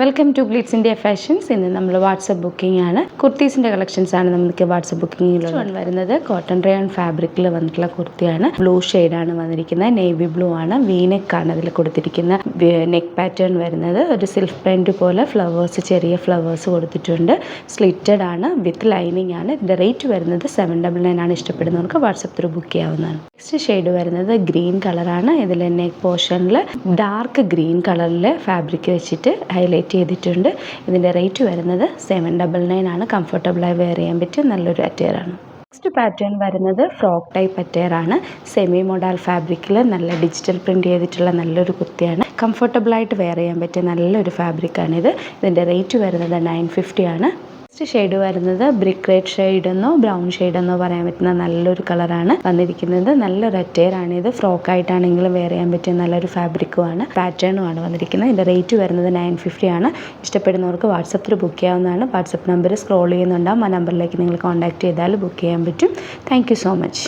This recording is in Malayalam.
Welcome to glitz India fashions. ഇന്ന് നമ്മൾ വാട്സപ്പ് ബുക്കിംഗ് ആണ്. കുർത്തീസിൻ്റെ കളക്ഷൻസ് ആണ് നമുക്ക് വാട്സപ്പ് ബുക്കിങ്ങിൽ വരുന്നത്. കോട്ടൺ റയോൺ ഫാബ്രിക്കിൽ വന്നിട്ടുള്ള കുർത്തിയാണ്. ബ്ലൂ ഷെയ്ഡാണ് വന്നിരിക്കുന്നത്. നേവി ബ്ലൂ ആണ്. വീനെക്ക് ആണ് അതിൽ കൊടുത്തിരിക്കുന്ന നെക്ക് പാറ്റേൺ വരുന്നത്. ഒരു സിൽക്ക് പ്രിന്റ് പോലെ ഫ്ലവേഴ്സ്, ചെറിയ ഫ്ലവേഴ്സ് കൊടുത്തിട്ടുണ്ട്. സ്ലിറ്റഡ് ആണ്, വിത്ത് ലൈനിങ് ആണ്. ഇതിൻ്റെ റേറ്റ് വരുന്നത് 799 ആണ്. ഇഷ്ടപ്പെടുന്നവർക്ക് വാട്സപ്പ് ത്രൂ ബുക്ക് ചെയ്യാവുന്നതാണ്. നെക്സ്റ്റ് ഷെയ്ഡ് വരുന്നത് ഗ്രീൻ കളറാണ്. ഇതിൽ നെക്ക് പോർഷനിൽ ഡാർക്ക് ഗ്രീൻ കളറിൽ ഫാബ്രിക് വെച്ചിട്ട് ഹൈലൈറ്റ് ചെയ്തിട്ടുണ്ട്. ഇതിൻ്റെ റേറ്റ് വരുന്നത് 799 ആണ്. കംഫർട്ടബിളായി വെയർ ചെയ്യാൻ പറ്റിയ നല്ലൊരു അറ്റയർ ആണ്. നെക്സ്റ്റ് പാറ്റേൺ വരുന്നത് ഫ്രോക്ക് ടൈപ്പ് അറ്റയർ ആണ്. സെമി മോഡൽ ഫാബ്രിക്കിൽ നല്ല ഡിജിറ്റൽ പ്രിന്റ് ചെയ്തിട്ടുള്ള നല്ലൊരു കുർത്തിയാണ്. കംഫർട്ടബിളായിട്ട് വെയർ ചെയ്യാൻ പറ്റിയ നല്ലൊരു ഫാബ്രിക്കാണിത്. ഇതിൻ്റെ റേറ്റ് വരുന്നത് 950 ആണ്. നെക്സ്റ്റ് ഷെയ്ഡ് വരുന്നത് ബ്രിക്ക് റെഡ് ഷെയ്ഡ് എന്നോ ബ്രൗൺ ഷെയ്ഡ് എന്നോ പറയാൻ പറ്റുന്ന നല്ലൊരു കളറാണ് വന്നിരിക്കുന്നത്. നല്ലൊരു അറ്റയർ ആണ് ഇത്. ഫ്രോക്ക് ആയിട്ടാണെങ്കിലും വെയർ ചെയ്യാൻ പറ്റിയ നല്ലൊരു ഫാബ്രിക്കുമാണ്. പാറ്റേണും ആണ് വന്നിരിക്കുന്നത്. ഇതിൻ്റെ റേറ്റ് വരുന്നത് 950 ആണ്. ഇഷ്ടപ്പെടുന്നവർക്ക് വാട്സപ്പിൽ ബുക്ക് ചെയ്യാവുന്നതാണ്. വാട്സപ്പ് നമ്പർ സ്ക്രോൾ ചെയ്യുന്നുണ്ടാവും. ആ നമ്പറിലേക്ക് നിങ്ങൾ കോൺടാക്ട് ചെയ്താൽ ബുക്ക് ചെയ്യാൻ പറ്റും. Thank you so much.